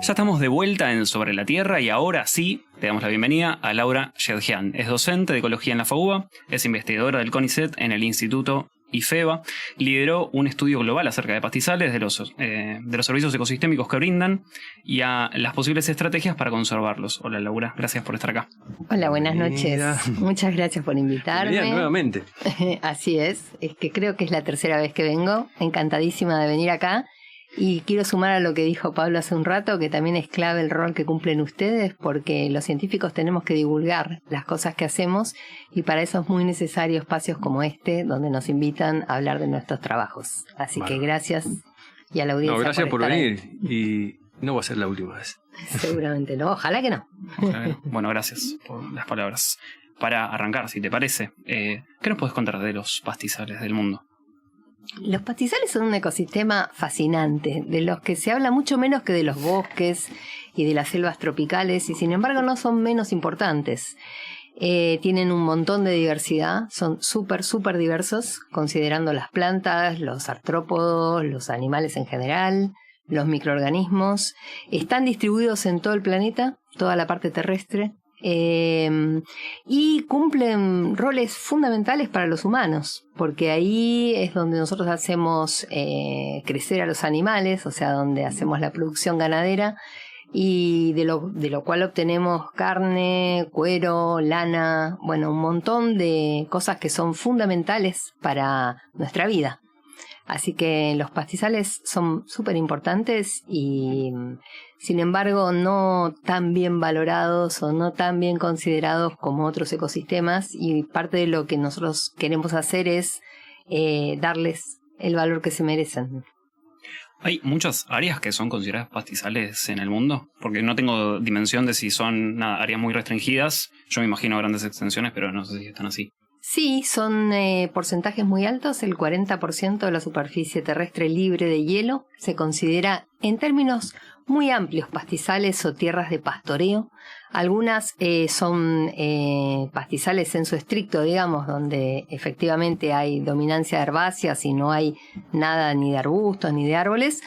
Ya estamos de vuelta en Sobre la Tierra y ahora sí le damos la bienvenida a Laura Yedjian. Es docente de Ecología en la FAUBA, es investigadora del CONICET en el Instituto IFEBA, lideró un estudio global acerca de pastizales, de los servicios ecosistémicos que brindan y a las posibles estrategias para conservarlos. Hola Laura, gracias por estar acá. Hola, buenas noches. Muchas gracias por invitarme. Bienvenida nuevamente. Así es que creo que es la tercera vez que vengo, encantadísima de venir acá. Y quiero sumar a lo que dijo Pablo hace un rato, que también es clave el rol que cumplen ustedes, porque los científicos tenemos que divulgar las cosas que hacemos y para eso es muy necesario espacios como este, donde nos invitan a hablar de nuestros trabajos. Así que gracias y a la audiencia. No, gracias por venir ahí. Y no va a ser la última vez. Seguramente no, ojalá que no. Bueno, gracias por las palabras. Para arrancar, si te parece, ¿qué nos podés contar de los pastizales del mundo? Los pastizales son un ecosistema fascinante, de los que se habla mucho menos que de los bosques y de las selvas tropicales, y sin embargo no son menos importantes. Tienen un montón de diversidad, son súper diversos, considerando las plantas, los artrópodos, los animales en general, los microorganismos. Están distribuidos en todo el planeta, toda la parte terrestre. Y cumplen roles fundamentales para los humanos, porque ahí es donde nosotros hacemos crecer a los animales, o sea, donde hacemos la producción ganadera y de lo cual obtenemos carne, cuero, lana, bueno, un montón de cosas que son fundamentales para nuestra vida. Así que los pastizales son súper importantes y, sin embargo, no tan bien valorados o no tan bien considerados como otros ecosistemas, y parte de lo que nosotros queremos hacer es darles el valor que se merecen. ¿Hay muchas áreas que son consideradas pastizales en el mundo? Porque no tengo dimensión de si son áreas muy restringidas. Yo me imagino grandes extensiones, pero no sé si están así. Sí, son porcentajes muy altos. El 40% de la superficie terrestre libre de hielo se considera, en términos muy amplios, pastizales o tierras de pastoreo. Algunas son pastizales en su estricto, digamos, donde efectivamente hay dominancia de herbáceas y no hay nada ni de arbustos ni de árboles.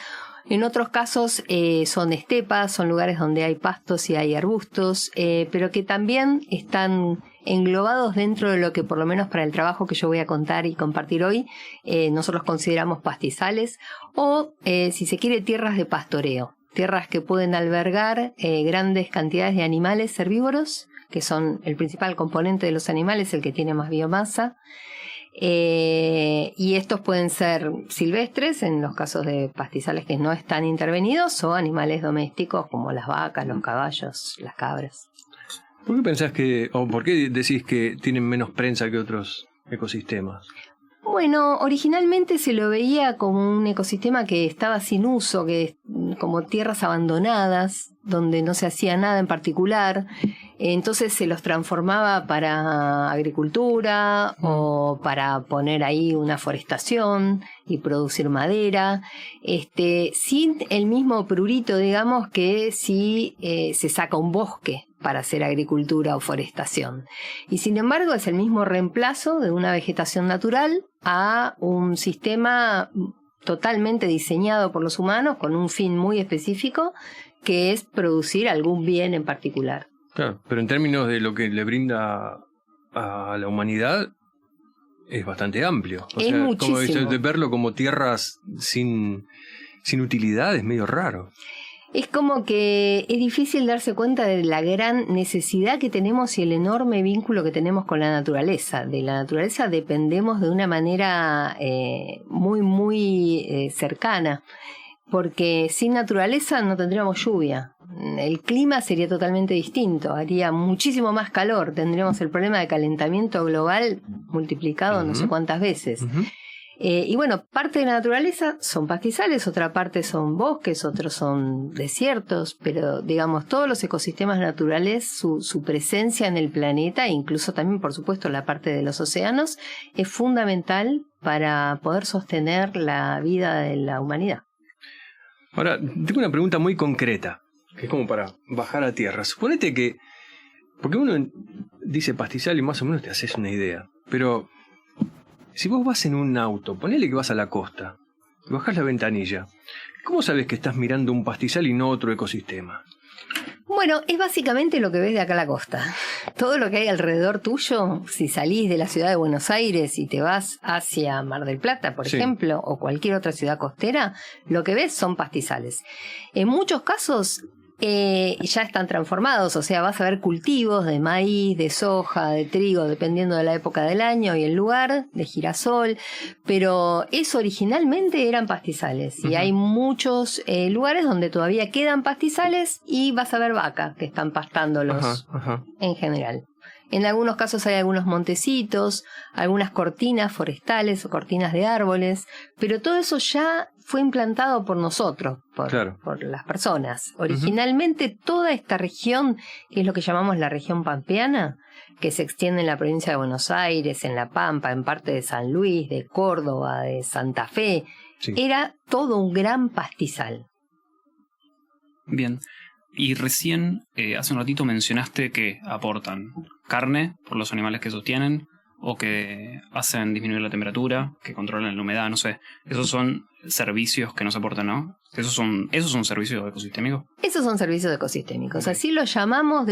En otros casos son estepas, son lugares donde hay pastos y hay arbustos, pero que también están englobados dentro de lo que, por lo menos para el trabajo que yo voy a contar y compartir hoy, nosotros consideramos pastizales o, si se quiere, tierras de pastoreo. Tierras que pueden albergar grandes cantidades de animales herbívoros, que son el principal componente de los animales, el que tiene más biomasa. Y estos pueden ser silvestres, en los casos de pastizales que no están intervenidos, o animales domésticos como las vacas, los caballos, las cabras. ¿Por qué pensás por qué decís que tienen menos prensa que otros ecosistemas? Bueno, originalmente se lo veía como un ecosistema que estaba sin uso, como tierras abandonadas, donde no se hacía nada en particular. Entonces se los transformaba para agricultura o para poner ahí una forestación y producir madera, sin el mismo prurito, digamos, que si se saca un bosque para hacer agricultura o forestación. Y sin embargo es el mismo reemplazo de una vegetación natural a un sistema totalmente diseñado por los humanos con un fin muy específico, que es producir algún bien en particular. Claro, pero en términos de lo que le brinda a la humanidad es bastante amplio. O sea, muchísimo. De verlo como tierras sin utilidad es medio raro. Es como que es difícil darse cuenta de la gran necesidad que tenemos y el enorme vínculo que tenemos con la naturaleza. De la naturaleza dependemos de una manera muy cercana, porque sin naturaleza no tendríamos lluvia. El clima sería totalmente distinto, haría muchísimo más calor, tendríamos el problema de calentamiento global multiplicado no sé cuántas veces. Y bueno, parte de la naturaleza son pastizales, otra parte son bosques, otros son desiertos, pero digamos, todos los ecosistemas naturales, su presencia en el planeta, incluso también, por supuesto, la parte de los océanos, es fundamental para poder sostener la vida de la humanidad. Ahora, tengo una pregunta muy concreta, que es como para bajar a tierra. Suponete que, porque uno dice pastizal y más o menos te haces una idea, pero si vos vas en un auto, ponele que vas a la costa, y bajás la ventanilla, ¿cómo sabes que estás mirando un pastizal y no otro ecosistema? Bueno, es básicamente lo que ves de acá a la costa. Todo lo que hay alrededor tuyo, si salís de la ciudad de Buenos Aires y te vas hacia Mar del Plata, por ejemplo, o cualquier otra ciudad costera, lo que ves son pastizales. En muchos casos ya están transformados, o sea, vas a ver cultivos de maíz, de soja, de trigo, dependiendo de la época del año y el lugar, de girasol, pero eso originalmente eran pastizales. Y hay muchos lugares donde todavía quedan pastizales y vas a ver vacas que están pastándolos en general. En algunos casos hay algunos montecitos, algunas cortinas forestales o cortinas de árboles, pero todo eso ya fue implantado por nosotros, por las personas. Originalmente toda esta región, que es lo que llamamos la región pampeana, que se extiende en la provincia de Buenos Aires, en La Pampa, en parte de San Luis, de Córdoba, de Santa Fe, era todo un gran pastizal. Bien. Y recién, hace un ratito mencionaste que aportan carne por los animales que sostienen, o que hacen disminuir la temperatura, que controlan la humedad, no sé. Esos son servicios que nos aportan, ¿no? ¿Esos son servicios ecosistémicos? Esos son servicios ecosistémicos. Así los llamamos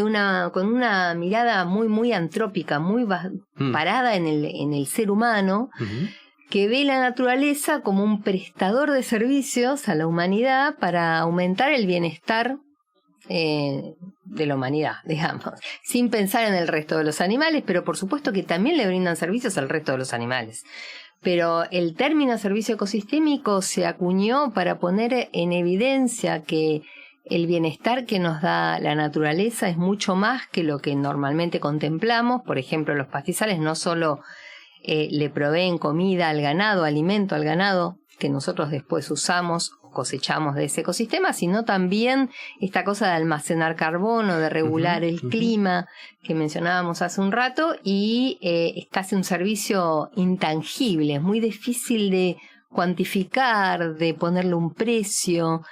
con una mirada muy, muy antrópica, muy parada en el ser humano, que ve la naturaleza como un prestador de servicios a la humanidad para aumentar el bienestar de la humanidad, digamos, sin pensar en el resto de los animales, pero por supuesto que también le brindan servicios al resto de los animales. Pero el término servicio ecosistémico se acuñó para poner en evidencia que el bienestar que nos da la naturaleza es mucho más que lo que normalmente contemplamos. Por ejemplo, los pastizales no solo le proveen comida al ganado, alimento al ganado, que nosotros después usamos o cosechamos de ese ecosistema, sino también esta cosa de almacenar carbono, de regular el clima que mencionábamos hace un rato, y está hace un servicio intangible, es muy difícil de cuantificar, de ponerle un precio.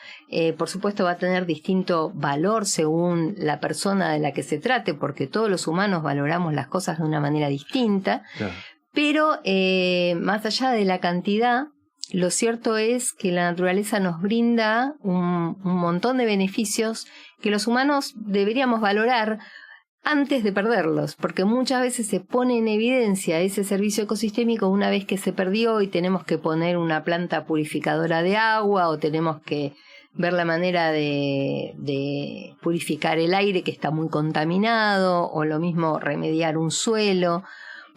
Por supuesto va a tener distinto valor según la persona de la que se trate, porque todos los humanos valoramos las cosas de una manera distinta, pero más allá de la cantidad, lo cierto es que la naturaleza nos brinda un montón de beneficios que los humanos deberíamos valorar antes de perderlos, porque muchas veces se pone en evidencia ese servicio ecosistémico una vez que se perdió y tenemos que poner una planta purificadora de agua, o tenemos que ver la manera de purificar el aire que está muy contaminado, o lo mismo remediar un suelo.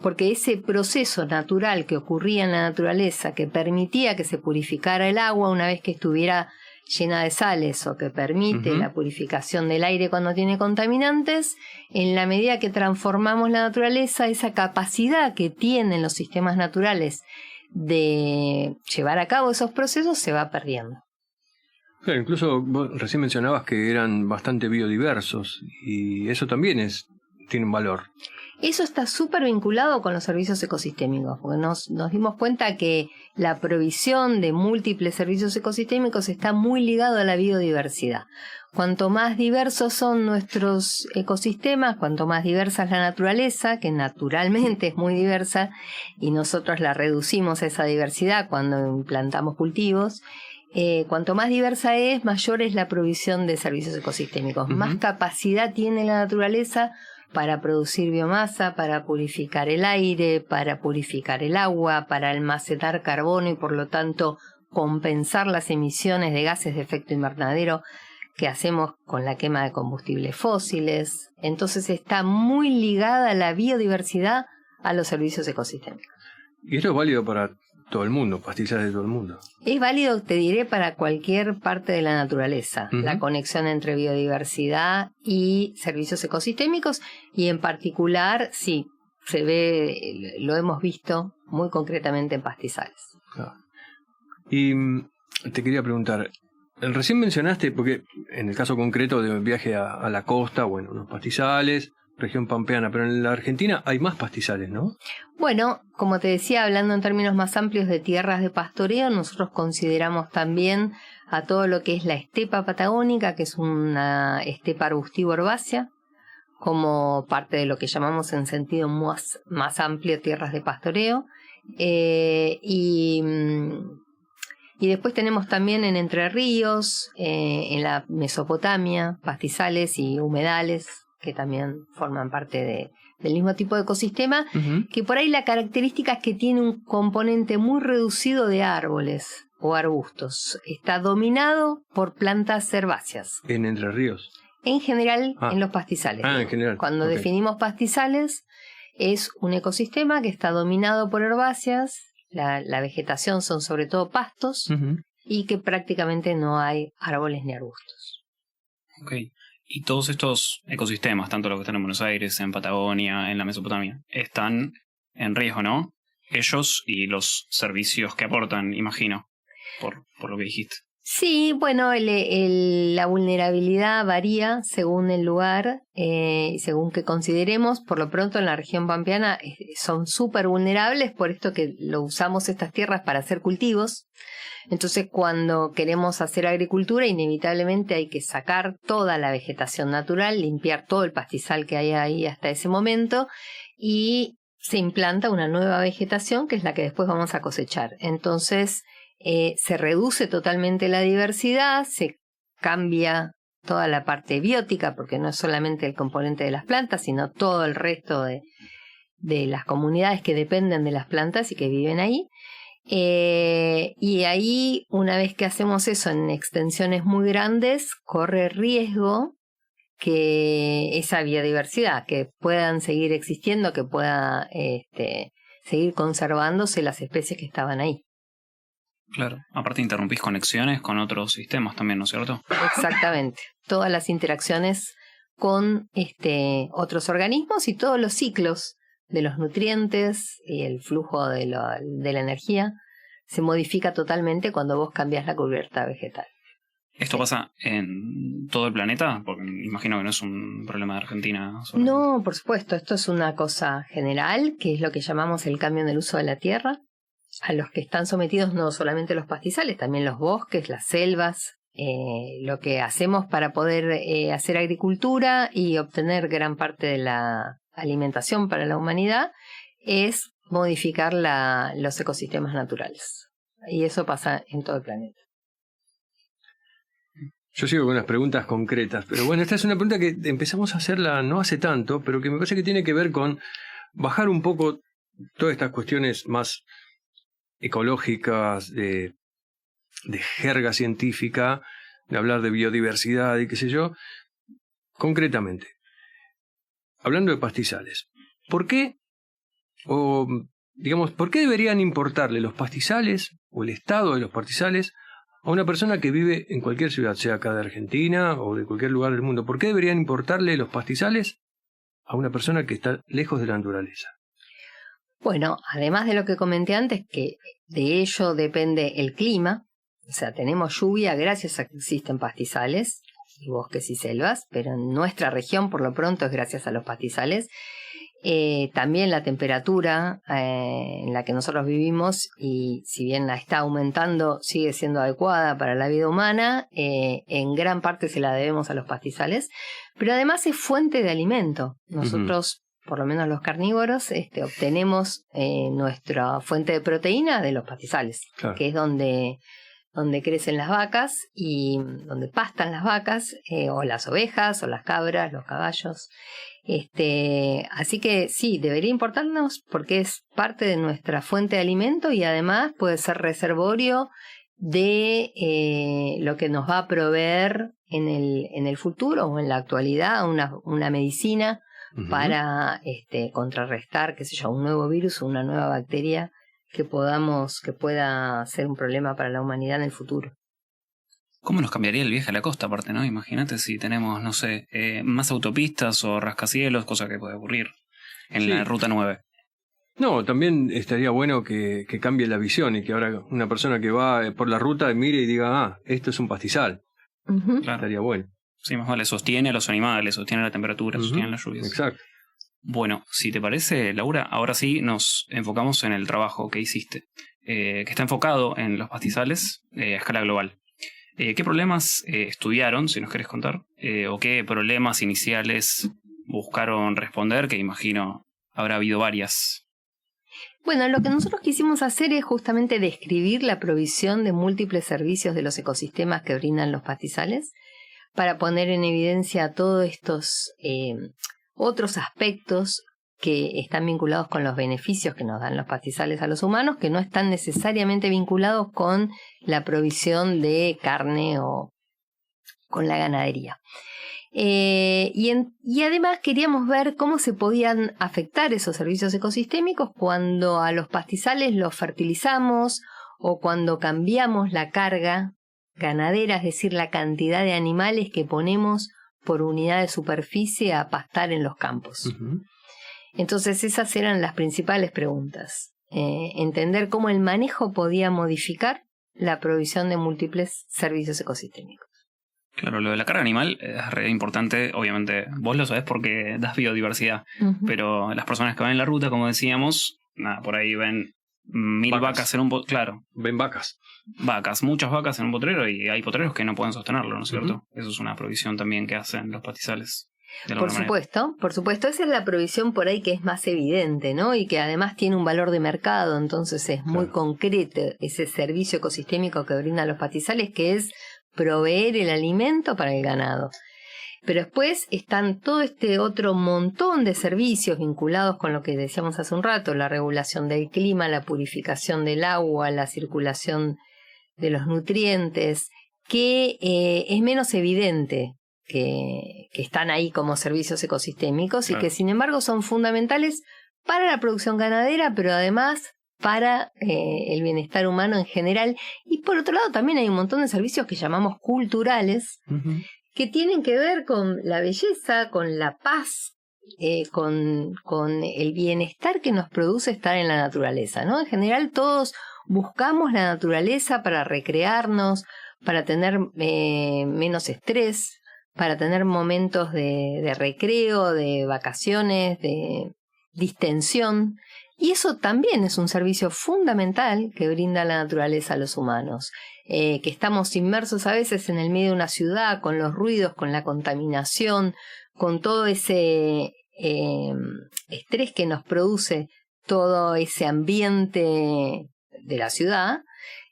Porque ese proceso natural que ocurría en la naturaleza, que permitía que se purificara el agua una vez que estuviera llena de sales, o que permite la purificación del aire cuando tiene contaminantes, en la medida que transformamos la naturaleza, esa capacidad que tienen los sistemas naturales de llevar a cabo esos procesos se va perdiendo. Claro, incluso vos recién mencionabas que eran bastante biodiversos, y eso también tiene un valor. Eso está súper vinculado con los servicios ecosistémicos, porque nos dimos cuenta que la provisión de múltiples servicios ecosistémicos está muy ligado a la biodiversidad. Cuanto más diversos son nuestros ecosistemas, cuanto más diversa es la naturaleza, que naturalmente es muy diversa, y nosotros la reducimos a esa diversidad cuando implantamos cultivos, cuanto más diversa es, mayor es la provisión de servicios ecosistémicos. Más capacidad tiene la naturaleza para producir biomasa, para purificar el aire, para purificar el agua, para almacenar carbono y por lo tanto compensar las emisiones de gases de efecto invernadero que hacemos con la quema de combustibles fósiles. Entonces está muy ligada la biodiversidad a los servicios ecosistémicos. Y esto es válido para todo el mundo, pastizales de todo el mundo. Es válido, te diré, para cualquier parte de la naturaleza, la conexión entre biodiversidad y servicios ecosistémicos, y en particular, sí, se ve, lo hemos visto muy concretamente en pastizales. Claro. Y te quería preguntar, recién mencionaste, porque en el caso concreto de viaje a la costa, bueno, unos pastizales, región pampeana, pero en la Argentina hay más pastizales, ¿no? Bueno, como te decía, hablando en términos más amplios de tierras de pastoreo, nosotros consideramos también a todo lo que es la estepa patagónica, que es una estepa arbustiva herbácea, como parte de lo que llamamos en sentido más amplio tierras de pastoreo. Y Y después tenemos también en Entre Ríos, en la Mesopotamia, pastizales y humedales, que también forman parte del mismo tipo de ecosistema, que por ahí la característica es que tiene un componente muy reducido de árboles o arbustos. Está dominado por plantas herbáceas. En Entre Ríos. En general, en los pastizales. En general. Cuando definimos pastizales, es un ecosistema que está dominado por herbáceas, la vegetación son sobre todo pastos, y que prácticamente no hay árboles ni arbustos. Ok. Y todos estos ecosistemas, tanto los que están en Buenos Aires, en Patagonia, en la Mesopotamia, están en riesgo, ¿no? Ellos y los servicios que aportan, imagino, por lo que dijiste. Sí, bueno, la vulnerabilidad varía según el lugar, según que consideremos. Por lo pronto en la región pampeana son súper vulnerables, por esto que lo usamos estas tierras para hacer cultivos. Entonces cuando queremos hacer agricultura, inevitablemente hay que sacar toda la vegetación natural, limpiar todo el pastizal que hay ahí hasta ese momento, y se implanta una nueva vegetación que es la que después vamos a cosechar. Entonces se reduce totalmente la diversidad, se cambia toda la parte biótica, porque no es solamente el componente de las plantas, sino todo el resto de las comunidades que dependen de las plantas y que viven ahí. Y ahí, una vez que hacemos eso en extensiones muy grandes, corre riesgo que esa biodiversidad, que puedan seguir existiendo, que pueda seguir conservándose las especies que estaban ahí. Claro, aparte interrumpís conexiones con otros sistemas también, ¿no es cierto? Exactamente, todas las interacciones con otros organismos y todos los ciclos de los nutrientes y el flujo de la energía se modifica totalmente cuando vos cambias la cubierta vegetal. ¿Esto pasa en todo el planeta? Porque imagino que no es un problema de Argentina solamente. No, por supuesto, esto es una cosa general, que es lo que llamamos el cambio en el uso de la tierra, a los que están sometidos no solamente los pastizales, también los bosques, las selvas. Lo que hacemos para poder hacer agricultura y obtener gran parte de la alimentación para la humanidad es modificar los ecosistemas naturales. Y eso pasa en todo el planeta. Yo sigo con las preguntas concretas, pero bueno, esta es una pregunta que empezamos a hacerla no hace tanto, pero que me parece que tiene que ver con bajar un poco todas estas cuestiones más ecológicas, de jerga científica, de hablar de biodiversidad y qué sé yo. Concretamente, hablando de pastizales, ¿por qué deberían importarle los pastizales o el estado de los pastizales a una persona que vive en cualquier ciudad, sea acá de Argentina o de cualquier lugar del mundo? ¿Por qué deberían importarle los pastizales a una persona que está lejos de la naturaleza? Bueno, además de lo que comenté antes, que de ello depende el clima, o sea, tenemos lluvia gracias a que existen pastizales y bosques y selvas, pero en nuestra región por lo pronto es gracias a los pastizales. También la temperatura en la que nosotros vivimos, y si bien la está aumentando, sigue siendo adecuada para la vida humana, en gran parte se la debemos a los pastizales, pero además es fuente de alimento. Nosotros, por lo menos los carnívoros, obtenemos nuestra fuente de proteína de los pastizales, claro, que es donde crecen las vacas y donde pastan las vacas, o las ovejas, o las cabras, los caballos. Así que sí, debería importarnos porque es parte de nuestra fuente de alimento y además puede ser reservorio de lo que nos va a proveer en el futuro o en la actualidad una medicina para contrarrestar, qué sé yo, un nuevo virus o una nueva bacteria que pueda ser un problema para la humanidad en el futuro. ¿Cómo nos cambiaría el viaje a la costa aparte, no? Imagínate si tenemos, no sé, más autopistas o rascacielos, cosa que puede ocurrir en la Ruta 9. No, también estaría bueno que cambie la visión y que ahora una persona que va por la ruta mire y diga, esto es un pastizal. Claro. Estaría bueno. Sí, más vale, sostiene a los animales, sostiene la temperatura, sostiene las lluvias. Exacto. Bueno, si te parece, Laura, ahora sí nos enfocamos en el trabajo que hiciste, que está enfocado en los pastizales a escala global. ¿Qué problemas estudiaron, si nos querés contar? ¿O qué problemas iniciales buscaron responder? Que imagino habrá habido varias. Bueno, lo que nosotros quisimos hacer es justamente describir la provisión de múltiples servicios de los ecosistemas que brindan los pastizales, para poner en evidencia todos estos otros aspectos que están vinculados con los beneficios que nos dan los pastizales a los humanos, que no están necesariamente vinculados con la provisión de carne o con la ganadería. Y además queríamos ver cómo se podían afectar esos servicios ecosistémicos cuando a los pastizales los fertilizamos o cuando cambiamos la carga ganadera, es decir, la cantidad de animales que ponemos por unidad de superficie a pastar en los campos. Uh-huh. Entonces esas eran las principales preguntas. Entender cómo el manejo podía modificar la provisión de múltiples servicios ecosistémicos. Claro, lo de la carga animal es re importante, obviamente vos lo sabés porque das biodiversidad, uh-huh. Pero las personas que van en la ruta, como decíamos, por ahí ven 1000 vacas en un potrero, claro. Ven vacas, muchas vacas en un potrero y hay potreros que no pueden sostenerlo, ¿no es cierto? Uh-huh. Eso es una provisión también que hacen los pastizales. Por supuesto, esa es la provisión por ahí que es más evidente, ¿no? Y que además tiene un valor de mercado, entonces es muy concreto ese servicio ecosistémico que brindan los pastizales, que es proveer el alimento para el ganado. Pero después están todo este otro montón de servicios vinculados con lo que decíamos hace un rato, la regulación del clima, la purificación del agua, la circulación de los nutrientes, que es menos evidente que están ahí como servicios ecosistémicos y que sin embargo son fundamentales para la producción ganadera, pero además para el bienestar humano en general. Y por otro lado también hay un montón de servicios que llamamos culturales, uh-huh. que tienen que ver con la belleza, con la paz, con el bienestar que nos produce estar en la naturaleza, ¿no? En general todos buscamos la naturaleza para recrearnos, para tener menos estrés, para tener momentos de recreo, de vacaciones, de distensión. Y eso también es un servicio fundamental que brinda la naturaleza a los humanos. Que estamos inmersos a veces en el medio de una ciudad, con los ruidos, con la contaminación, con todo ese estrés que nos produce todo ese ambiente de la ciudad.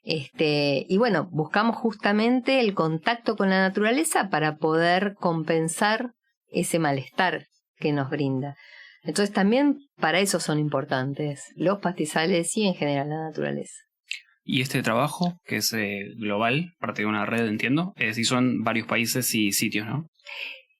Y bueno, buscamos justamente el contacto con la naturaleza para poder compensar ese malestar que nos brinda. Entonces también para eso son importantes los pastizales y en general la naturaleza. Y este trabajo, que es global, parte de una red, entiendo, sí son varios países y sitios, ¿no?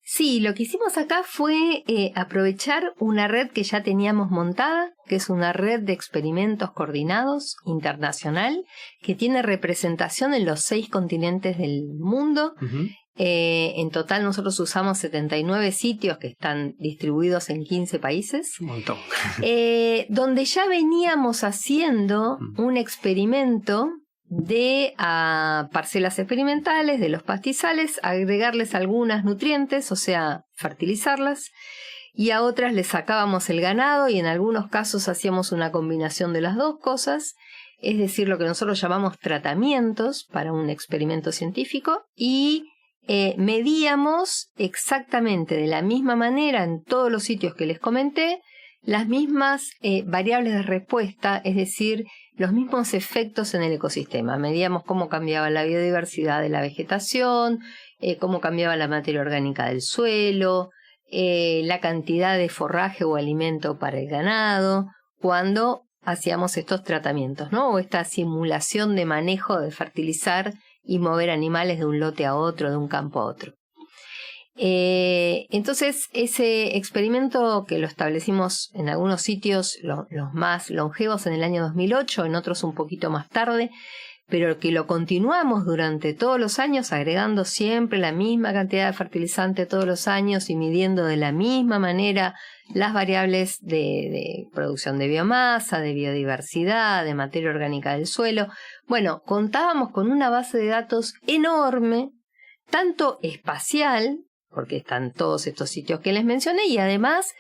Sí, lo que hicimos acá fue aprovechar una red que ya teníamos montada, que es una red de experimentos coordinados internacional, que tiene representación en los 6 continentes del mundo. Uh-huh. En total nosotros usamos 79 sitios que están distribuidos en 15 países. Un montón. Donde ya veníamos haciendo un experimento de parcelas experimentales de los pastizales, agregarles algunas nutrientes, o sea, fertilizarlas, y a otras les sacábamos el ganado y en algunos casos hacíamos una combinación de las dos cosas, es decir, lo que nosotros llamamos tratamientos para un experimento científico, y medíamos exactamente de la misma manera en todos los sitios que les comenté las mismas variables de respuesta, es decir, los mismos efectos en el ecosistema. Medíamos cómo cambiaba la biodiversidad de la vegetación, cómo cambiaba la materia orgánica del suelo, la cantidad de forraje o alimento para el ganado, cuando hacíamos estos tratamientos, ¿no? O esta simulación de manejo de fertilizar y mover animales de un lote a otro, de un campo a otro. Entonces, ese experimento que lo establecimos en algunos sitios, los más longevos en el año 2008, en otros un poquito más tarde, pero que lo continuamos durante todos los años, agregando siempre la misma cantidad de fertilizante todos los años y midiendo de la misma manera las variables de producción de biomasa, de biodiversidad, de materia orgánica del suelo. Bueno, contábamos con una base de datos enorme, tanto espacial, porque están todos estos sitios que les mencioné, y además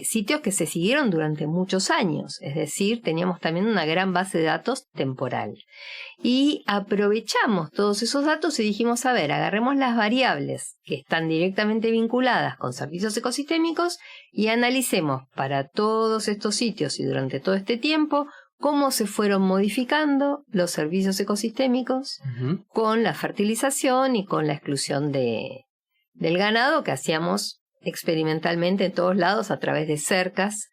sitios que se siguieron durante muchos años, es decir, teníamos también una gran base de datos temporal. Y aprovechamos todos esos datos y dijimos, a ver, agarremos las variables que están directamente vinculadas con servicios ecosistémicos y analicemos para todos estos sitios y durante todo este tiempo cómo se fueron modificando los servicios ecosistémicos con la fertilización y con la exclusión del ganado que hacíamos experimentalmente en todos lados a través de cercas.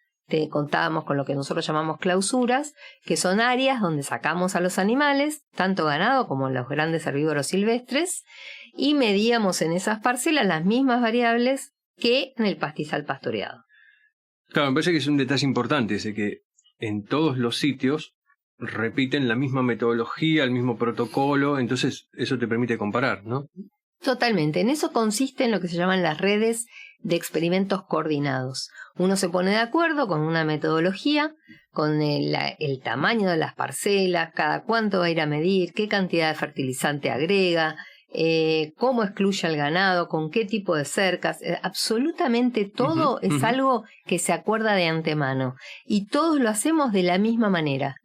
Contábamos con lo que nosotros llamamos clausuras, que son áreas donde sacamos a los animales, tanto ganado como los grandes herbívoros silvestres, y medíamos en esas parcelas las mismas variables que en el pastizal pastoreado. Claro, me parece que es un detalle importante ese, que en todos los sitios repiten la misma metodología, el mismo protocolo, entonces eso te permite comparar, ¿no? Totalmente. En eso consiste en lo que se llaman las redes de experimentos coordinados. Uno se pone de acuerdo con una metodología, con el tamaño de las parcelas, cada cuánto va a ir a medir, qué cantidad de fertilizante agrega, cómo excluye al ganado, con qué tipo de cercas. Absolutamente todo es algo que se acuerda de antemano y todos lo hacemos de la misma manera.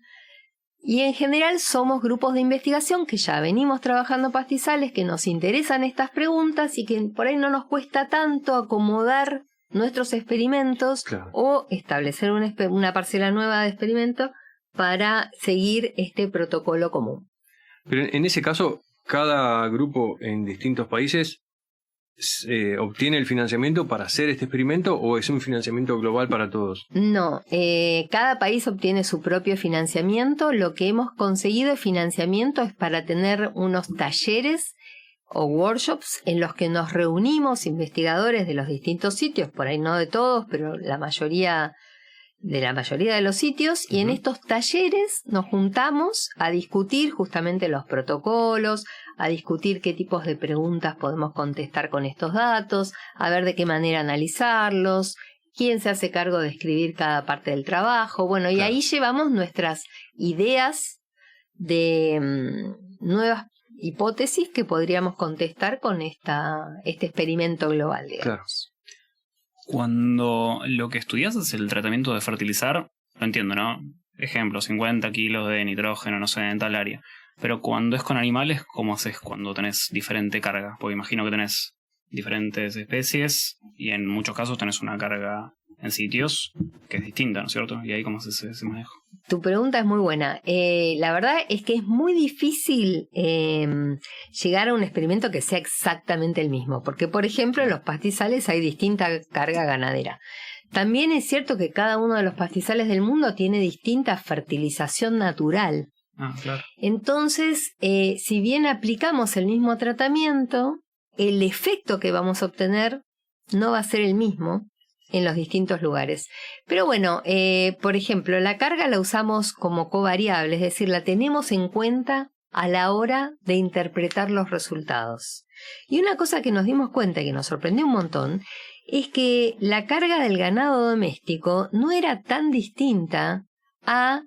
Y en general somos grupos de investigación que ya venimos trabajando pastizales, que nos interesan estas preguntas y que por ahí no nos cuesta tanto acomodar nuestros experimentos, claro, o establecer una parcela nueva de experimento para seguir este protocolo común. Pero en ese caso, cada grupo en distintos países obtiene el financiamiento para hacer este experimento, ¿o es un financiamiento global para todos? No, cada país obtiene su propio financiamiento. Lo que hemos conseguido de financiamiento es para tener unos talleres o workshops en los que nos reunimos investigadores de los distintos sitios, por ahí no de todos, pero la mayoría de los sitios, y en estos talleres nos juntamos a discutir justamente los protocolos, a discutir qué tipos de preguntas podemos contestar con estos datos, a ver de qué manera analizarlos, quién se hace cargo de escribir cada parte del trabajo. Bueno, y ahí llevamos nuestras ideas de nuevas hipótesis que podríamos contestar con este experimento global, digamos. Claro. Cuando lo que estudias es el tratamiento de fertilizar, lo entiendo, ¿no? Ejemplo, 50 kilos de nitrógeno, no sé, en tal área. Pero cuando es con animales, ¿cómo haces cuando tenés diferente carga? Porque imagino que tenés diferentes especies y en muchos casos tenés una carga en sitios que es distinta, ¿no es cierto? Y ahí, ¿cómo haces ese manejo? Tu pregunta es muy buena. La verdad es que es muy difícil llegar a un experimento que sea exactamente el mismo, porque, por ejemplo, en los pastizales hay distinta carga ganadera. También es cierto que cada uno de los pastizales del mundo tiene distinta fertilización natural. Ah, claro. Entonces, si bien aplicamos el mismo tratamiento, el efecto que vamos a obtener no va a ser el mismo en los distintos lugares. Pero bueno, por ejemplo, la carga la usamos como covariable, es decir, la tenemos en cuenta a la hora de interpretar los resultados. Y una cosa que nos dimos cuenta y que nos sorprendió un montón es que la carga del ganado doméstico no era tan distinta a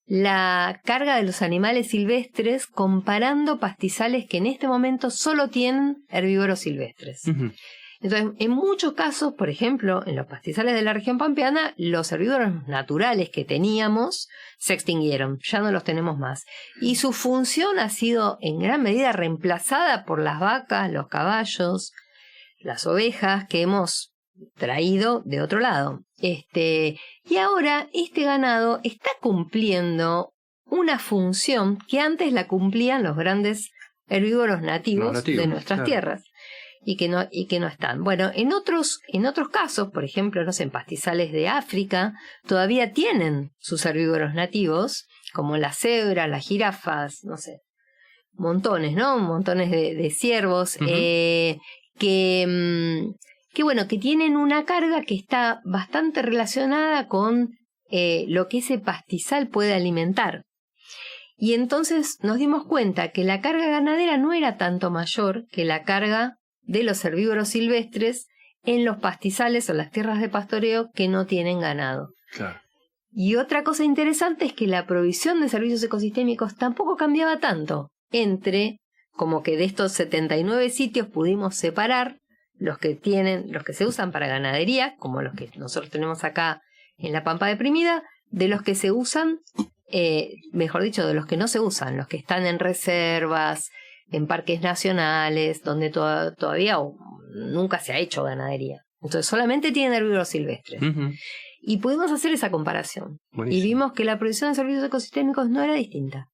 la carga de los animales silvestres comparando pastizales que en este momento solo tienen herbívoros silvestres. Entonces, en muchos casos, por ejemplo, en los pastizales de la región pampeana, los herbívoros naturales que teníamos se extinguieron, ya no los tenemos más. Y su función ha sido en gran medida reemplazada por las vacas, los caballos, las ovejas que hemos traído de otro lado. Y ahora este ganado está cumpliendo una función que antes la cumplían los grandes herbívoros nativos de nuestras tierras. Y que no están. Bueno, en otros casos, por ejemplo, no sé, en pastizales de África, todavía tienen sus herbívoros nativos, como las cebras, las jirafas, no sé, montones, ¿no? Montones de ciervos, que tienen una carga que está bastante relacionada con lo que ese pastizal puede alimentar. Y entonces nos dimos cuenta que la carga ganadera no era tanto mayor que la carga de los herbívoros silvestres en los pastizales o las tierras de pastoreo que no tienen ganado. Claro. Y otra cosa interesante es que la provisión de servicios ecosistémicos tampoco cambiaba tanto como que de estos 79 sitios pudimos separar los que se usan para ganadería, como los que nosotros tenemos acá en la Pampa Deprimida, de los que se usan, mejor dicho, de los que no se usan, los que están en reservas, en parques nacionales, donde todavía nunca se ha hecho ganadería. Entonces solamente tienen herbívoros silvestres. Uh-huh. Y pudimos hacer esa comparación. Buenísimo. Y vimos que la producción de servicios ecosistémicos no era distinta.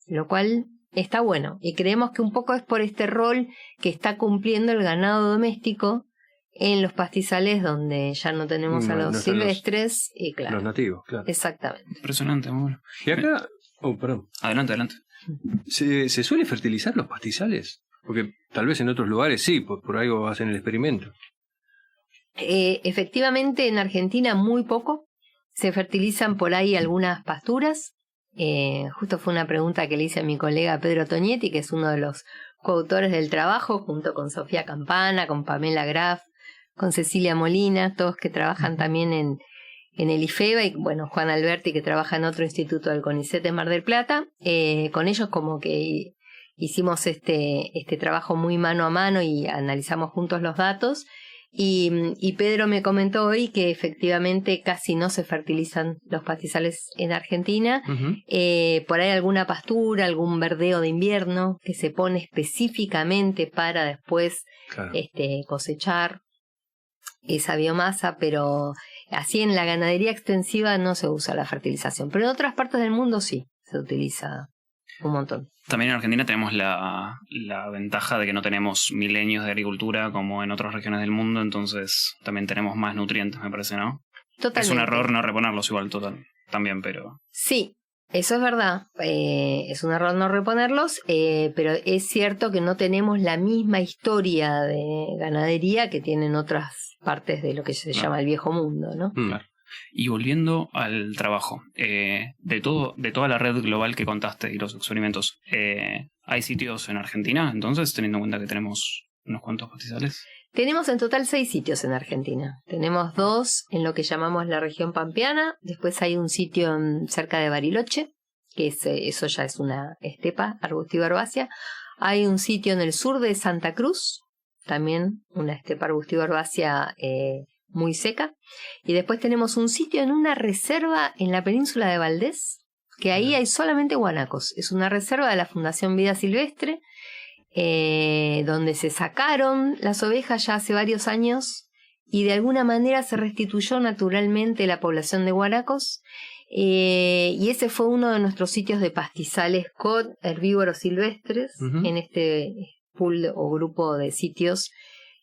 Lo cual está bueno. Y creemos que un poco es por este rol que está cumpliendo el ganado doméstico en los pastizales donde ya no tenemos a los silvestres. Y claro, los nativos, claro. Exactamente. Impresionante, muy bueno. Y acá... perdón. Adelante. ¿Se suele fertilizar los pastizales? Porque tal vez en otros lugares sí, por algo hacen el experimento. Efectivamente, en Argentina muy poco. Se fertilizan por ahí algunas pasturas. Justo fue una pregunta que le hice a mi colega Pedro Tonietti, que es uno de los coautores del trabajo, junto con Sofía Campana, con Pamela Graf, con Cecilia Molina, todos que trabajan también en el IFEBA, y bueno, Juan Alberti, que trabaja en otro instituto del CONICET de Mar del Plata. Con ellos como que hicimos este trabajo muy mano a mano y analizamos juntos los datos. Y Pedro me comentó hoy que efectivamente casi no se fertilizan los pastizales en Argentina. Uh-huh. Por ahí alguna pastura, algún verdeo de invierno que se pone específicamente para después Claro. Cosechar esa biomasa, pero así en la ganadería extensiva no se usa la fertilización. Pero en otras partes del mundo sí se utiliza un montón. También en Argentina tenemos la ventaja de que no tenemos milenios de agricultura como en otras regiones del mundo, entonces también tenemos más nutrientes, me parece, ¿no? Totalmente. Es un error no reponerlos igual también, pero... Sí, eso es verdad. Es un error no reponerlos, pero es cierto que no tenemos la misma historia de ganadería que tienen otras partes de lo que se llama el viejo mundo, ¿no? Claro. Y volviendo al trabajo, de toda la red global que contaste y los experimentos, ¿hay sitios en Argentina? Entonces, teniendo en cuenta que tenemos unos cuantos pastizales. Tenemos en total 6 sitios en Argentina. Tenemos 2 en lo que llamamos la región pampeana. Después hay un sitio cerca de Bariloche, que eso ya es una estepa arbustiva herbácea. Hay un sitio en el sur de Santa Cruz, también una estepa arbustiva herbácea muy seca. Y después tenemos un sitio en una reserva en la península de Valdés, que ahí hay solamente guanacos. Es una reserva de la Fundación Vida Silvestre, donde se sacaron las ovejas ya hace varios años y de alguna manera se restituyó naturalmente la población de guanacos. Y ese fue uno de nuestros sitios de pastizales con herbívoros silvestres. Uh-huh. En este pool o grupo de sitios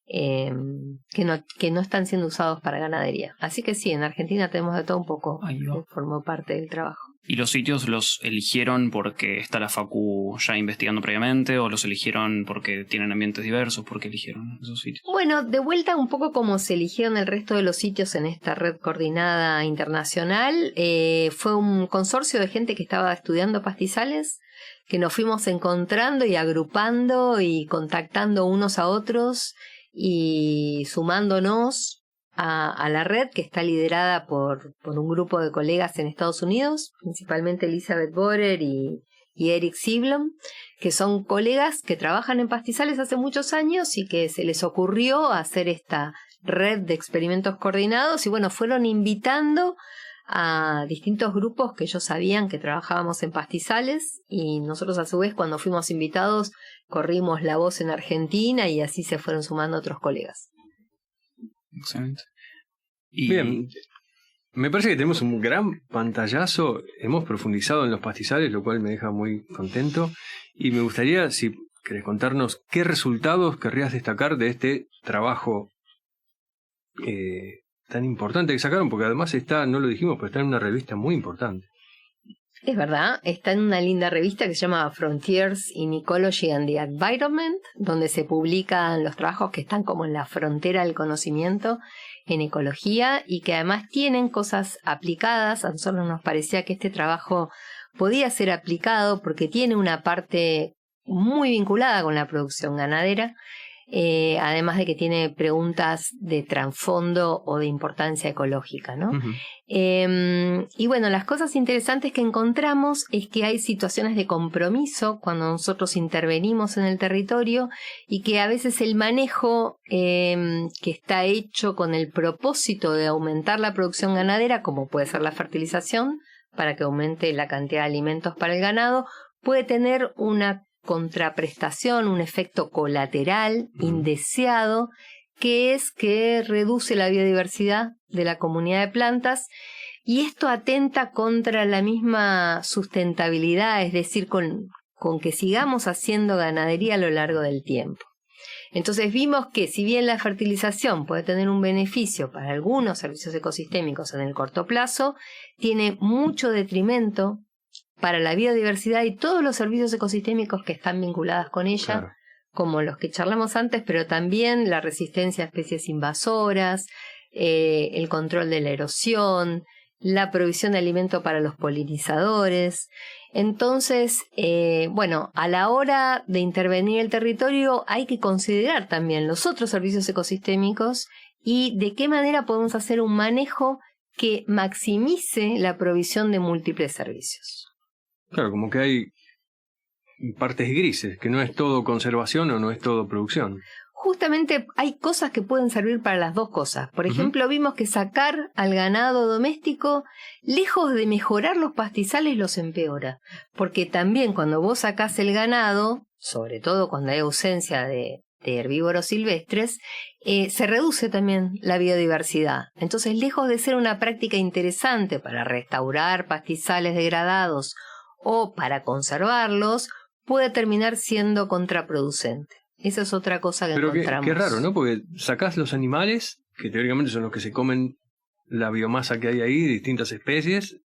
que no están siendo usados para ganadería. Así que sí, en Argentina tenemos de todo un poco. Formó parte del trabajo. ¿Y los sitios los eligieron porque está la Facu ya investigando previamente o los eligieron porque tienen ambientes diversos? ¿Por qué eligieron esos sitios? Bueno, de vuelta un poco como se eligieron el resto de los sitios en esta red coordinada internacional. Fue un consorcio de gente que estaba estudiando pastizales, que nos fuimos encontrando y agrupando y contactando unos a otros y sumándonos a la red, que está liderada por un grupo de colegas en Estados Unidos, principalmente Elizabeth Borer y Eric Siblom, que son colegas que trabajan en pastizales hace muchos años y que se les ocurrió hacer esta red de experimentos coordinados y bueno, fueron invitando a distintos grupos que ellos sabían que trabajábamos en pastizales y nosotros a su vez cuando fuimos invitados corrimos la voz en Argentina y así se fueron sumando otros colegas. Excelente. Bien, me parece que tenemos un gran pantallazo, hemos profundizado en los pastizales, lo cual me deja muy contento y me gustaría, si querés contarnos, qué resultados querrías destacar de este trabajo tan importante que sacaron, porque además está, no lo dijimos, pero está en una revista muy importante. Es verdad, está en una linda revista que se llama Frontiers in Ecology and the Environment, donde se publican los trabajos que están como en la frontera del conocimiento en ecología y que además tienen cosas aplicadas. A nosotros nos parecía que este trabajo podía ser aplicado porque tiene una parte muy vinculada con la producción ganadera. además de que tiene preguntas de trasfondo o de importancia ecológica, ¿no? Ujú. Y bueno, las cosas interesantes que encontramos es que hay situaciones de compromiso cuando nosotros intervenimos en el territorio y que a veces el manejo que está hecho con el propósito de aumentar la producción ganadera, como puede ser la fertilización, para que aumente la cantidad de alimentos para el ganado, puede tener una contraprestación, un efecto colateral indeseado, que es que reduce la biodiversidad de la comunidad de plantas, y esto atenta contra la misma sustentabilidad, es decir, con que sigamos haciendo ganadería a lo largo del tiempo. Entonces vimos que si bien la fertilización puede tener un beneficio para algunos servicios ecosistémicos en el corto plazo, tiene mucho detrimento para la biodiversidad y todos los servicios ecosistémicos que están vinculados con ella, Claro. como los que charlamos antes, pero también la resistencia a especies invasoras, el control de la erosión, la provisión de alimento para los polinizadores. Entonces, bueno, a la hora de intervenir el territorio hay que considerar también los otros servicios ecosistémicos y de qué manera podemos hacer un manejo que maximice la provisión de múltiples servicios. Claro, como que hay partes grises, que no es todo conservación o no es todo producción. Justamente hay cosas que pueden servir para las dos cosas. Por ejemplo, vimos que sacar al ganado doméstico, lejos de mejorar los pastizales, los empeora. Porque también cuando vos sacás el ganado, sobre todo cuando hay ausencia de herbívoros silvestres, se reduce también la biodiversidad. Entonces, lejos de ser una práctica interesante para restaurar pastizales degradados o para conservarlos, puede terminar siendo contraproducente. Esa es otra cosa que Pero encontramos. qué raro, ¿no? Porque sacás los animales, que teóricamente son los que se comen la biomasa que hay ahí, de distintas especies,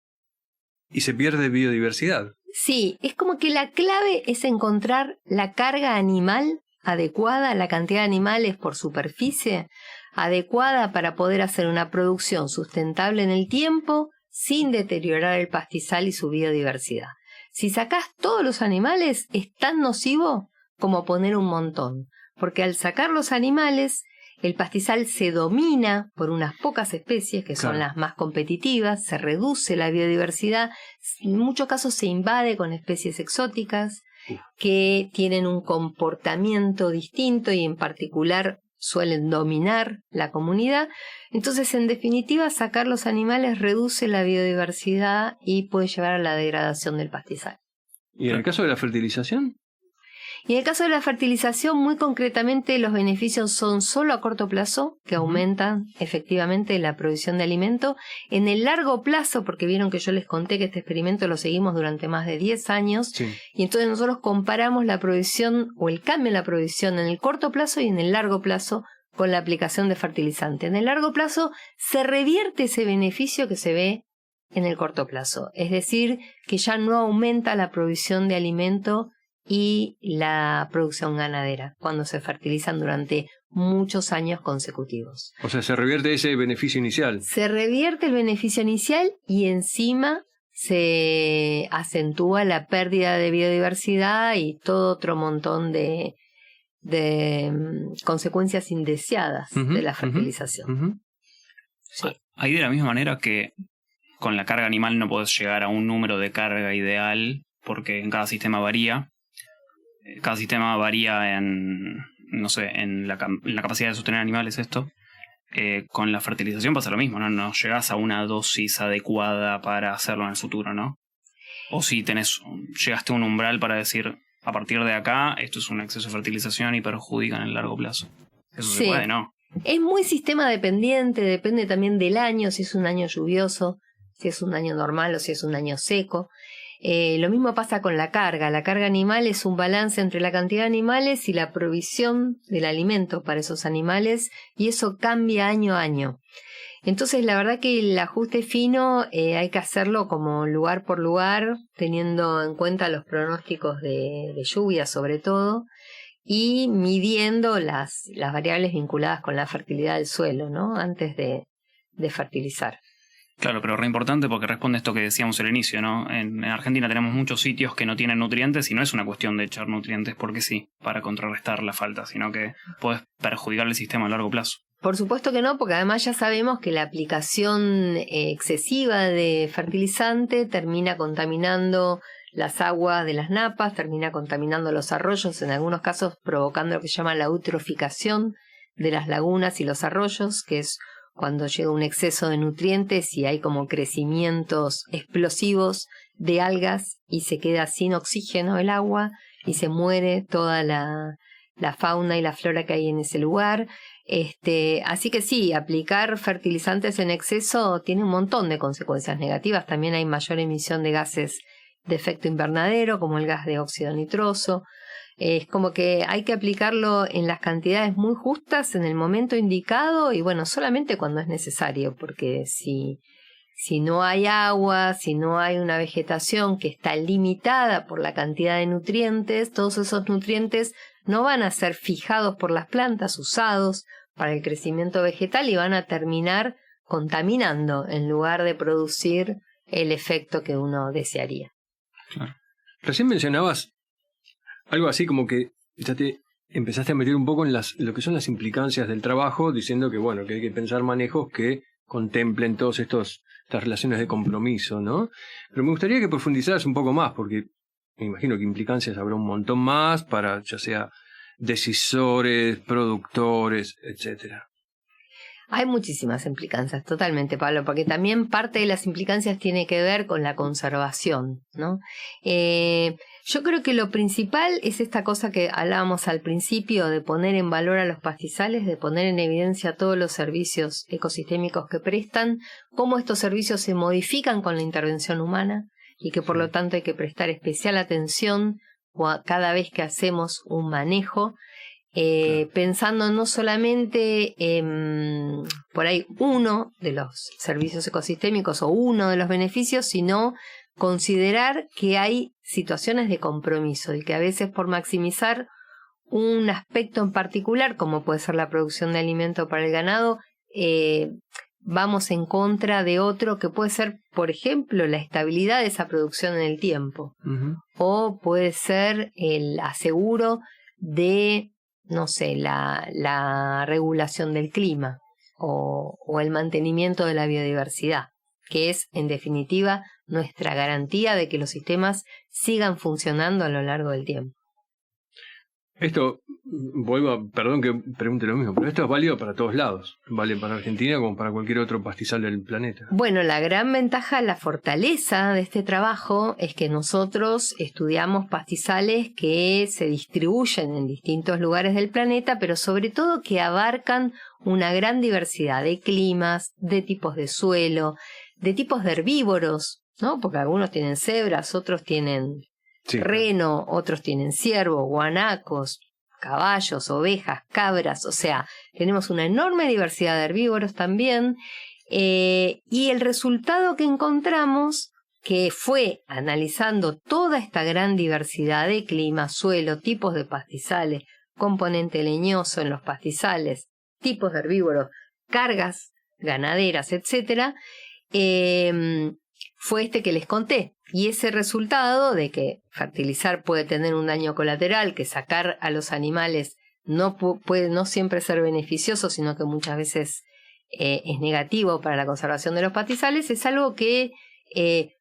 y se pierde biodiversidad. Sí, es como que la clave es encontrar la carga animal adecuada, la cantidad de animales por superficie adecuada para poder hacer una producción sustentable en el tiempo sin deteriorar el pastizal y su biodiversidad. Si sacás todos los animales es tan nocivo como poner un montón, porque al sacar los animales el pastizal se domina por unas pocas especies que son las más competitivas, se reduce la biodiversidad, en muchos casos se invade con especies exóticas que tienen un comportamiento distinto y en particular suelen dominar la comunidad. Entonces, en definitiva, sacar los animales reduce la biodiversidad y puede llevar a la degradación del pastizal. ¿Y en el caso de la fertilización? Y en el caso de la fertilización, muy concretamente, los beneficios son solo a corto plazo, que aumentan efectivamente la provisión de alimento. En el largo plazo, porque vieron que yo les conté que este experimento lo seguimos durante más de 10 años, Sí. y entonces nosotros comparamos la provisión o el cambio en la provisión en el corto plazo y en el largo plazo con la aplicación de fertilizante. En el largo plazo se revierte ese beneficio que se ve en el corto plazo, es decir, que ya no aumenta la provisión de alimento y la producción ganadera cuando se fertilizan durante muchos años consecutivos. O sea, se revierte ese beneficio inicial. Se revierte el beneficio inicial y encima se acentúa la pérdida de biodiversidad y todo otro montón de consecuencias indeseadas de la fertilización. Sí. Ahí de la misma manera que con la carga animal no podés llegar a un número de carga ideal porque en cada sistema varía. Cada sistema varía en, no sé, en la capacidad de sostener animales esto. Con la fertilización pasa lo mismo, ¿no? No llegás a una dosis adecuada para hacerlo en el futuro, ¿no? O si llegaste a un umbral para decir, a partir de acá, esto es un exceso de fertilización y perjudica en el largo plazo. Eso Sí. se puede, ¿no? Es muy sistema dependiente, depende también del año, si es un año lluvioso, si es un año normal o si es un año seco. Lo mismo pasa con la carga. La carga animal es un balance entre la cantidad de animales y la provisión del alimento para esos animales, y eso cambia año a año. Entonces, la verdad que el ajuste fino hay que hacerlo como lugar por lugar, teniendo en cuenta los pronósticos de lluvia sobre todo, y midiendo las variables vinculadas con la fertilidad del suelo, ¿no? Antes de fertilizar. Claro, pero re importante porque responde esto que decíamos al inicio, ¿no? En Argentina tenemos muchos sitios que no tienen nutrientes y no es una cuestión de echar nutrientes porque sí, para contrarrestar la falta, sino que puedes perjudicar el sistema a largo plazo. Por supuesto que no, porque además ya sabemos que la aplicación excesiva de fertilizante termina contaminando las aguas de las napas, termina contaminando los arroyos, en algunos casos provocando lo que se llama la eutroficación de las lagunas y los arroyos, que es cuando llega un exceso de nutrientes y hay como crecimientos explosivos de algas y se queda sin oxígeno el agua y se muere toda la fauna y la flora que hay en ese lugar. Así que sí, aplicar fertilizantes en exceso tiene un montón de consecuencias negativas. También hay mayor emisión de gases de efecto invernadero, como el gas de óxido nitroso. Es como que hay que aplicarlo en las cantidades muy justas, en el momento indicado y bueno, solamente cuando es necesario, porque si no hay agua, si no hay una vegetación que está limitada por la cantidad de nutrientes, todos esos nutrientes no van a ser fijados por las plantas, usados para el crecimiento vegetal y van a terminar contaminando en lugar de producir el efecto que uno desearía. Claro. Recién mencionabas algo así como que ya te empezaste a meter un poco en lo que son las implicancias del trabajo, diciendo que bueno, que hay que pensar manejos que contemplen todas estas relaciones de compromiso, ¿no? Pero me gustaría que profundizaras un poco más, porque me imagino que implicancias habrá un montón más para ya sea decisores, productores, etcétera. Hay muchísimas implicancias, totalmente, Pablo, porque también parte de las implicancias tiene que ver con la conservación, ¿no? Yo creo que lo principal es esta cosa que hablábamos al principio de poner en valor a los pastizales, de poner en evidencia todos los servicios ecosistémicos que prestan, cómo estos servicios se modifican con la intervención humana y que por lo tanto hay que prestar especial atención cada vez que hacemos un manejo. Claro. Pensando no solamente en por ahí uno de los servicios ecosistémicos o uno de los beneficios, sino considerar que hay situaciones de compromiso y que a veces por maximizar un aspecto en particular, como puede ser la producción de alimento para el ganado, vamos en contra de otro que puede ser, por ejemplo, la estabilidad de esa producción en el tiempo. Uh-huh. O puede ser el aseguro de no sé, la regulación del clima o el mantenimiento de la biodiversidad, que es, en definitiva, nuestra garantía de que los sistemas sigan funcionando a lo largo del tiempo. Esto, perdón que pregunte lo mismo, pero esto es válido para todos lados. Vale para Argentina como para cualquier otro pastizal del planeta. Bueno, la gran ventaja, la fortaleza de este trabajo es que nosotros estudiamos pastizales que se distribuyen en distintos lugares del planeta, pero sobre todo que abarcan una gran diversidad de climas, de tipos de suelo, de tipos de herbívoros, ¿no? Porque algunos tienen cebras, otros tienen reno, otros tienen ciervos, guanacos, caballos, ovejas, cabras, o sea, tenemos una enorme diversidad de herbívoros también, y el resultado que encontramos, que fue analizando toda esta gran diversidad de clima, suelo, tipos de pastizales, componente leñoso en los pastizales, tipos de herbívoros, cargas ganaderas, etcétera, fue este que les conté. Y ese resultado de que fertilizar puede tener un daño colateral, que sacar a los animales puede no siempre ser beneficioso, sino que muchas veces es negativo para la conservación de los pastizales, es algo que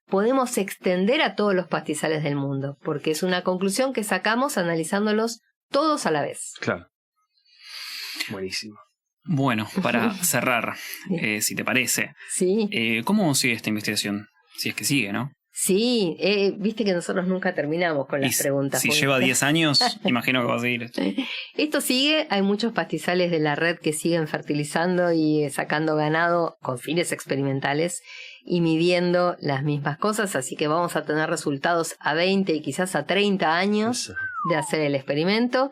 podemos extender a todos los pastizales del mundo, porque es una conclusión que sacamos analizándolos todos a la vez. Claro. Buenísimo. Bueno, para cerrar, si te parece, sí. ¿Cómo sigue esta investigación? Si es que sigue, ¿no? Sí, viste que nosotros nunca terminamos con las preguntas. Si lleva 10 años, imagino que va a seguir. Esto sigue, hay muchos pastizales de la red que siguen fertilizando y sacando ganado con fines experimentales y midiendo las mismas cosas, así que vamos a tener resultados a 20 y quizás a 30 años de hacer el experimento.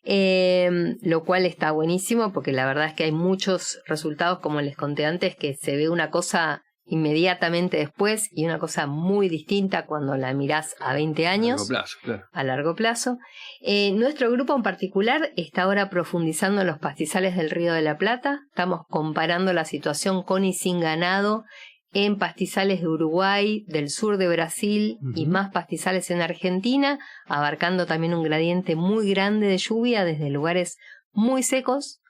Lo cual está buenísimo porque la verdad es que hay muchos resultados, como les conté antes, que se ve una cosa inmediatamente después y una cosa muy distinta cuando la mirás a 20 años. A largo plazo, claro. A largo plazo. Nuestro grupo en particular está ahora profundizando en los pastizales del Río de la Plata. Estamos comparando la situación con y sin ganado en pastizales de Uruguay, del sur de Brasil y más pastizales en Argentina, abarcando también un gradiente muy grande de lluvia desde lugares muy secos,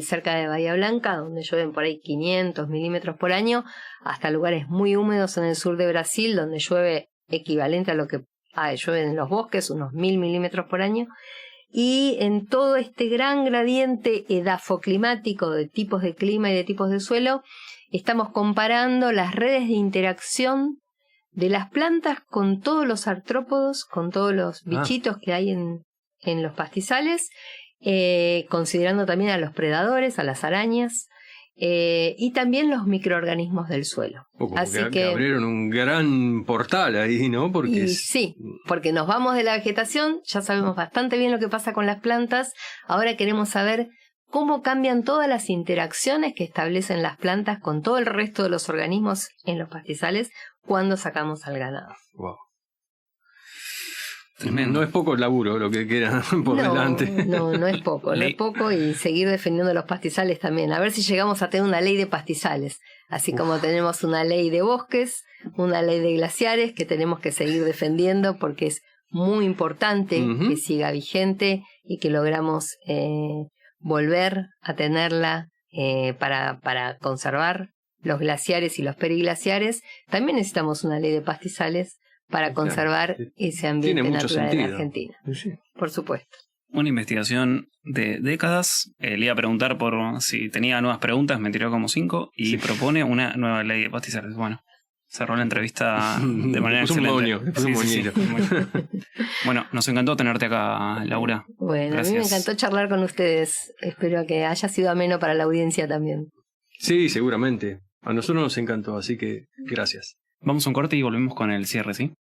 cerca de Bahía Blanca, donde llueven por ahí 500 milímetros por año, hasta lugares muy húmedos en el sur de Brasil, donde llueve equivalente a lo que llueve en los bosques, unos 1000 milímetros por año. Y en todo este gran gradiente edafoclimático de tipos de clima y de tipos de suelo, estamos comparando las redes de interacción de las plantas con todos los artrópodos, con todos los bichitos que hay en los pastizales, considerando también a los predadores, a las arañas, y también los microorganismos del suelo. Así que abrieron un gran portal ahí, ¿no? Sí, porque nos vamos de la vegetación, ya sabemos bastante bien lo que pasa con las plantas, ahora queremos saber cómo cambian todas las interacciones que establecen las plantas con todo el resto de los organismos en los pastizales cuando sacamos al ganado. Wow. No es poco el laburo lo que queda por delante. No es poco, no es poco, y seguir defendiendo los pastizales también. A ver si llegamos a tener una ley de pastizales, así como tenemos una ley de bosques, una ley de glaciares que tenemos que seguir defendiendo porque es muy importante que siga vigente y que logramos volver a tenerla para conservar los glaciares y los periglaciares. También necesitamos una ley de pastizales para conservar ese ambiente natural en Argentina. Sí. Por supuesto. Una investigación de décadas. Le iba a preguntar por si tenía nuevas preguntas, me tiró como 5 y propone una nueva ley de pastizales. Bueno, cerró la entrevista de manera excelente. Bueno, nos encantó tenerte acá, Laura. Bueno, gracias. A mí me encantó charlar con ustedes. Espero que haya sido ameno para la audiencia también. Sí, seguramente. A nosotros nos encantó, así que gracias. Vamos a un corte y volvemos con el cierre, ¿sí?